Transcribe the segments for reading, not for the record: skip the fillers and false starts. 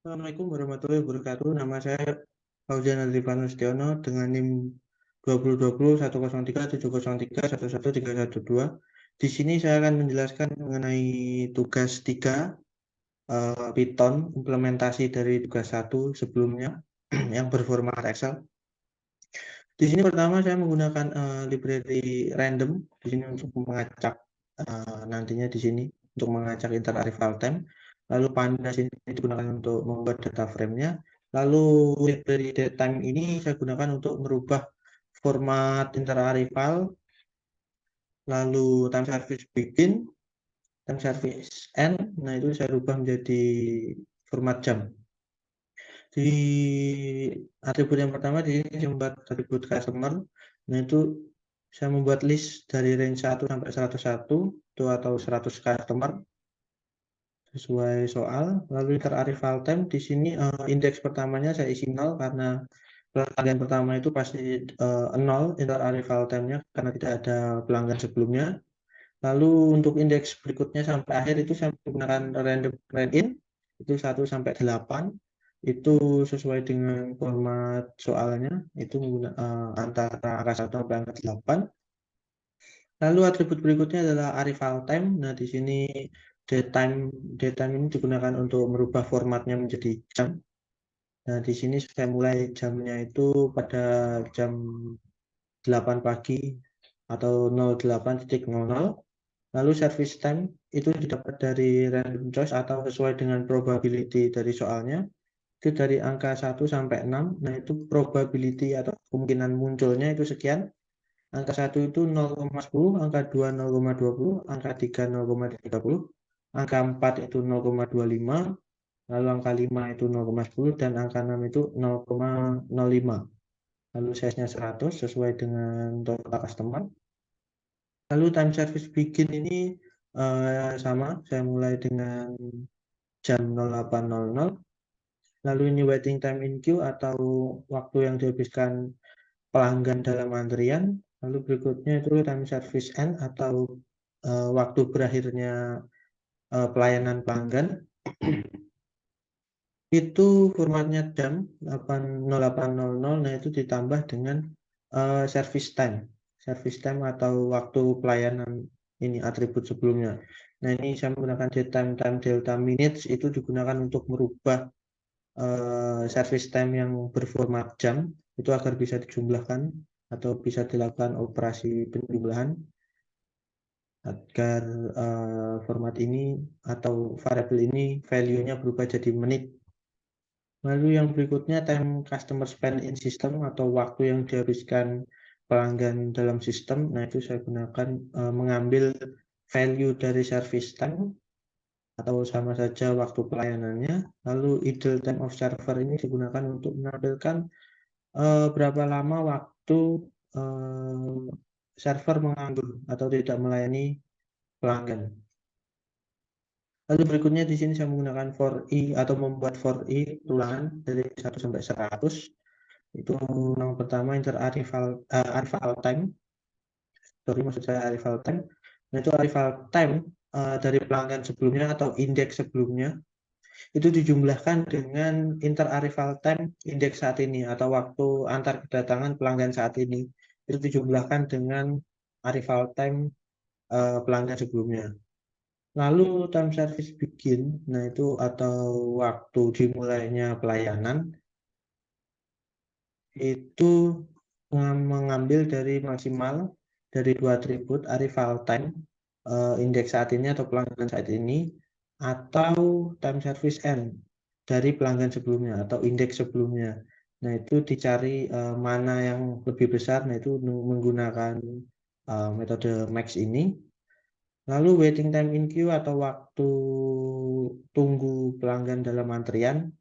Assalamualaikum warahmatullahi wabarakatuh. Nama saya Fauzan Adrifan Nustiono dengan NIM 2020 103 703 113 Di sini saya akan menjelaskan mengenai tugas 3 Python implementasi dari tugas 1 sebelumnya yang berformat Excel. Di sini pertama saya menggunakan library random di sini untuk mengacak nantinya di sini untuk mengacak interarray time. Lalu pandas ini digunakan untuk membuat data frame-nya. Lalu library datetime ini saya gunakan untuk merubah format interarray file. Lalu time service begin, time service end. Nah itu saya rubah menjadi format jam. Di atribut yang pertama di sini saya membuat atribut customer. Nah itu saya membuat list dari range 1 sampai 101 itu atau 100 customer sesuai soal. Lalu interarray file time di sini indeks pertamanya saya isi 0 karena pelanggan pertama itu pasti 0 interarray file time-nya karena tidak ada pelanggan sebelumnya. Lalu untuk indeks berikutnya sampai akhir itu saya menggunakan random in itu 1 sampai 8 itu sesuai dengan format soalnya itu menggunakan antara angka 1 sampai angka 8. Lalu atribut berikutnya adalah array file time. Nah, di sini datetime ini digunakan untuk merubah formatnya menjadi jam. Nah, di sini saya mulai jamnya itu pada jam 8 pagi atau 08.00. Lalu service time itu didapat dari random choice atau sesuai dengan probability dari soalnya. Itu dari angka 1 sampai 6. Nah, itu probability atau kemungkinan munculnya itu sekian. Angka 1 itu 0,10, angka 2 0,20, angka 3 0,30, angka 4 itu 0,25, lalu angka 5 itu 0,10 dan angka 6 itu 0,05. Lalu size-nya 100 sesuai dengan total customer. Lalu time service begin ini sama, saya mulai dengan jam 08.00. Lalu ini waiting time in queue atau waktu yang dihabiskan pelanggan dalam antrian. Lalu berikutnya itu time service end atau waktu berakhirnya pelayanan pelanggan. Itu formatnya jam 08.00. Nah itu ditambah dengan service time atau waktu pelayanan ini atribut sebelumnya. Nah ini saya menggunakan datetime time delta minutes itu digunakan untuk merubah service time yang berformat jam itu agar bisa dijumlahkan atau bisa dilakukan operasi penjumlahan agar format ini atau variabel ini value-nya berubah jadi menit. Lalu yang berikutnya time customer spend in system atau waktu yang dihabiskan pelanggan dalam sistem. Nah itu saya gunakan mengambil value dari service time atau sama saja waktu pelayanannya. Lalu idle time of server ini digunakan untuk menampilkan berapa lama waktu server menganggur atau tidak melayani pelanggan. Lalu berikutnya di sini saya menggunakan for i atau membuat for i ulangan dari 1 sampai 100. Itu yang pertama arrival time. Sorry, maksud saya arrival time. Nah, itu arrival time dari pelanggan sebelumnya atau indeks sebelumnya itu dijumlahkan dengan interarrival time indeks saat ini atau waktu antar kedatangan pelanggan saat ini itu dijumlahkan dengan arrival time pelanggan sebelumnya. Lalu time service begin, nah itu atau waktu dimulainya pelayanan itu mengambil dari maksimal dari dua atribut arrival time indeks saat ini atau pelanggan saat ini atau time service end dari pelanggan sebelumnya atau indeks sebelumnya. Nah itu dicari mana yang lebih besar. Nah itu menggunakan metode max ini. Lalu waiting time in queue atau waktu tunggu pelanggan dalam antrian.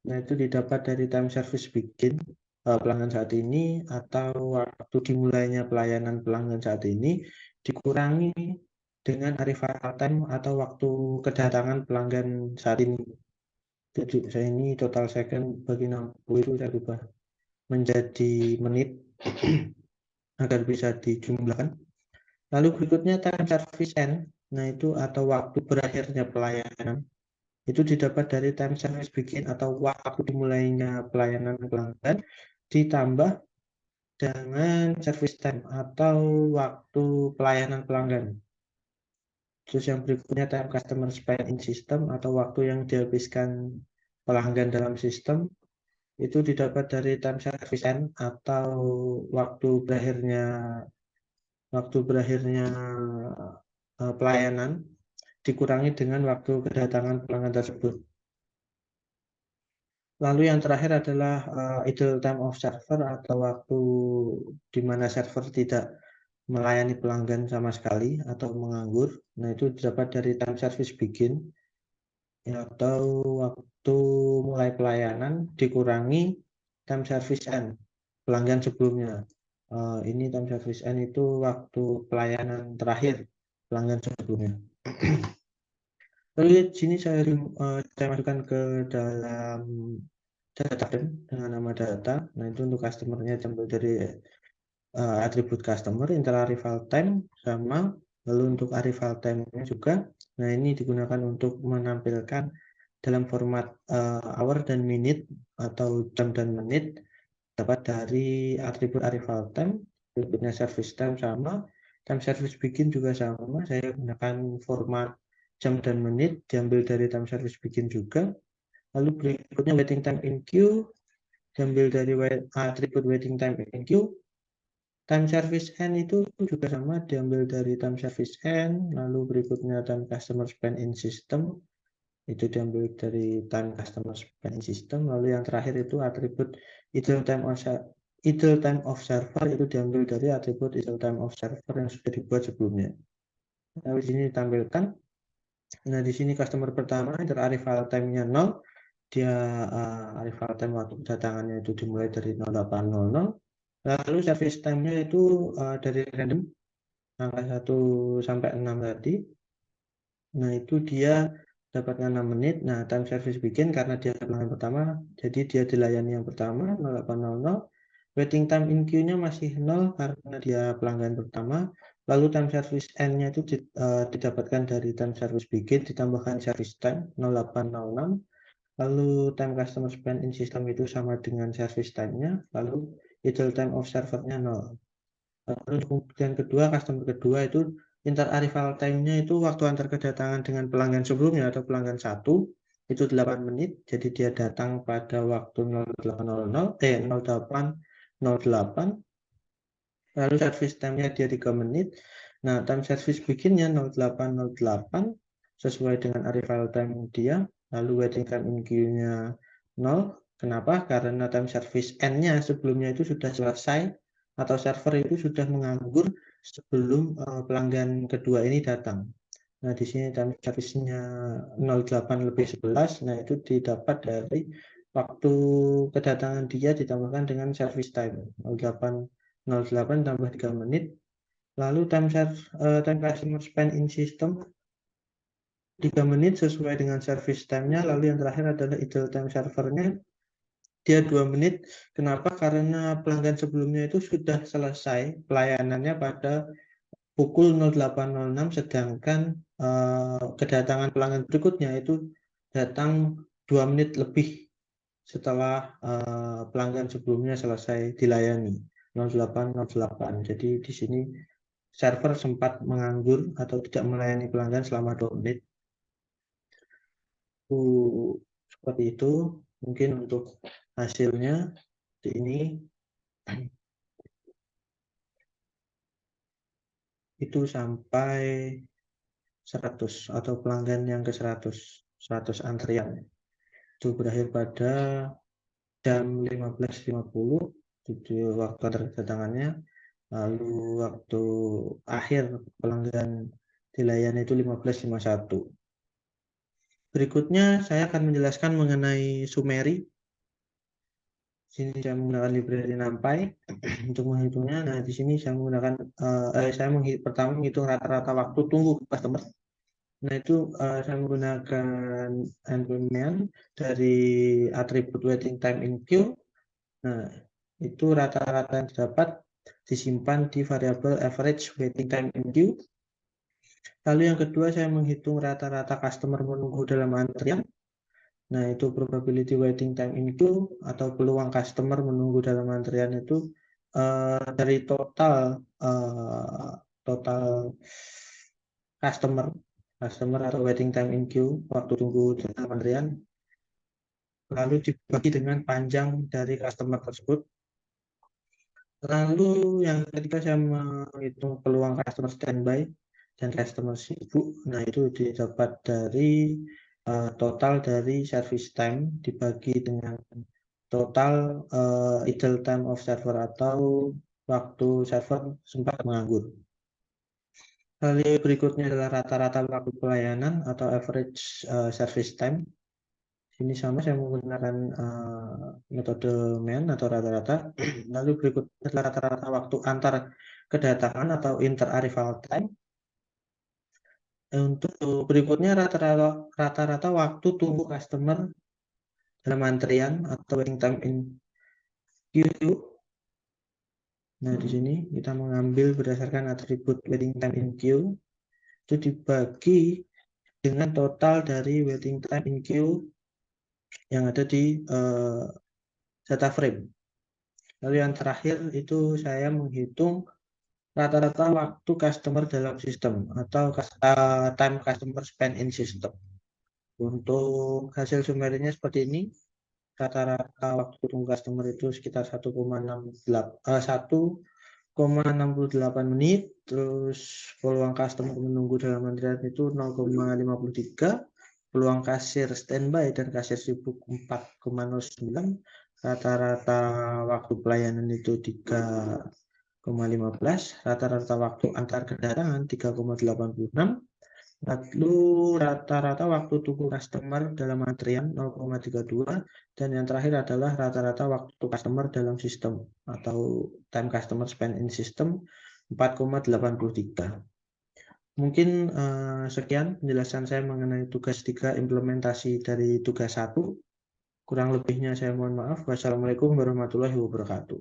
Nah itu didapat dari time service begin pelanggan saat ini atau waktu dimulainya pelayanan pelanggan saat ini dikurangi dengan arrival time atau waktu kedatangan pelanggan saat ini. Jadi saya ini total second bagi 60 itu saya ubah menjadi menit agar bisa dijumlahkan. Lalu berikutnya time service end. Nah itu atau waktu berakhirnya pelayanan. itu didapat dari time service begin atau waktu dimulainya pelayanan pelanggan ditambah dengan service time atau waktu pelayanan pelanggan. Terus yang berikutnya time customer spend in system atau waktu yang dihabiskan pelanggan dalam sistem itu didapat dari time service end atau waktu berakhirnya pelayanan dikurangi dengan waktu kedatangan pelanggan tersebut. Lalu yang terakhir adalah idle time of server atau waktu di mana server tidak melayani pelanggan sama sekali atau menganggur. Nah, itu didapat dari time service begin atau waktu mulai pelayanan dikurangi time service end pelanggan sebelumnya. Ini time service end itu waktu pelayanan terakhir pelanggan sebelumnya. Lalu di sini saya masukkan ke dalam data frame dengan nama data. Nah, itu untuk customer-nya diambil dari atribut customer, inter-arrival time sama, lalu untuk arrival time-nya juga. Nah, ini digunakan untuk menampilkan dalam format hour dan minute atau jam dan menit dapat dari atribut arrival time, berikutnya service time sama, time service begin juga sama. Saya gunakan format jam dan menit diambil dari time service begin juga. Lalu berikutnya waiting time in queue diambil dari atribut waiting time in queue. Time service end itu juga sama diambil dari time service end. Lalu berikutnya time customer spend in system itu diambil dari time customer spend in system. Lalu yang terakhir itu atribut idle time of server itu diambil dari atribut idle time of server yang sudah dibuat sebelumnya. Nah, di sini ditampilkan. Nah, di sini customer pertama arrival time-nya 0. Dia arrival time waktu kedatangannya itu dimulai dari 08.00. Lalu service time-nya itu dari random angka 1 sampai 6 tadi. Nah, itu dia dapatnya 6 menit. Nah, time service begin karena dia pelanggan pertama, jadi dia dilayani yang pertama 08.00. Waiting time in queue-nya masih 0 karena dia pelanggan pertama. Lalu time service end-nya itu didapatkan dari time service begin ditambahkan service time 08.06. Lalu time customer spend in system itu sama dengan service time-nya. Lalu idle time of server-nya 0. Lalu kemudian kedua, customer kedua itu inter-arrival time-nya itu waktu antar kedatangan dengan pelanggan sebelumnya atau pelanggan 1 itu 8 menit. Jadi dia datang pada waktu 08.08. Lalu service time-nya dia 3 menit. Nah, time service begin-nya 08.08 sesuai dengan arrival time dia. Lalu waiting time in queue-nya 0. Kenapa? Karena time service end-nya sebelumnya itu sudah selesai atau server itu sudah menganggur sebelum pelanggan kedua ini datang. Nah, di sini time service-nya 08:11. Nah, itu didapat dari waktu kedatangan dia ditambahkan dengan service time 08 tambah 3 menit. Lalu time customer spend in system 3 menit sesuai dengan service time-nya. Lalu yang terakhir adalah idle time servernya. Dia 2 menit. Kenapa? Karena pelanggan sebelumnya itu sudah selesai pelayanannya pada pukul 08.06, sedangkan kedatangan pelanggan berikutnya itu datang 2 menit lebih setelah pelanggan sebelumnya selesai dilayani 08.08. Jadi di sini server sempat menganggur atau tidak melayani pelanggan selama 2 menit. Seperti itu mungkin untuk hasilnya ini itu sampai 100 atau pelanggan yang ke 100 antrian itu berakhir pada jam 15.50 itu waktu kedatangannya. Lalu waktu akhir pelanggan dilayani itu 15.51. Berikutnya saya akan menjelaskan mengenai summary. Sini saya menggunakan library NumPy untuk menghitungnya. Nah, di sini saya menggunakan pertama menghitung rata-rata waktu tunggu customer. Nah, itu saya menggunakan environment dari atribut waiting time in queue. Nah, itu rata-rata yang didapat disimpan di variabel average waiting time in queue. Lalu yang kedua saya menghitung rata-rata customer menunggu dalam antrian. Nah, itu probability waiting time in queue atau peluang customer menunggu dalam antrian itu dari total customer customer atau waiting time in queue, waktu tunggu dalam antrian, lalu dibagi dengan panjang dari customer tersebut. Lalu yang ketiga saya menghitung peluang customer standby dan customer sibuk. Nah, itu didapat dari total dari service time dibagi dengan total idle time of server atau waktu server sempat menganggur. Lalu berikutnya adalah rata-rata waktu pelayanan atau average service time. Ini sama, saya menggunakan metode MEN atau rata-rata. Lalu berikutnya adalah rata-rata waktu antar kedatangan atau inter-arrival time. Untuk berikutnya rata-rata waktu tunggu customer dalam antrian atau waiting time in queue. Nah, di sini kita mengambil berdasarkan atribut waiting time in queue, itu dibagi dengan total dari waiting time in queue yang ada di data frame. Lalu yang terakhir itu saya menghitung rata-rata waktu customer dalam sistem atau time customer spend in system. Untuk hasil summary-nya seperti ini. Rata-rata waktu tunggu customer itu sekitar 1,68 menit, terus peluang customer menunggu dalam antrian itu 0,53, peluang kasir standby dan kasir sibuk 4,09, rata-rata waktu pelayanan itu 3,15, rata-rata waktu antar kedatangan 3,86, lalu rata-rata waktu tunggu customer dalam antrian 0,32, dan yang terakhir adalah rata-rata waktu customer dalam sistem atau time customer spend in system 4,83. Mungkin sekian penjelasan saya mengenai tugas 3 implementasi dari tugas 1. Kurang lebihnya saya mohon maaf. Wassalamualaikum warahmatullahi wabarakatuh.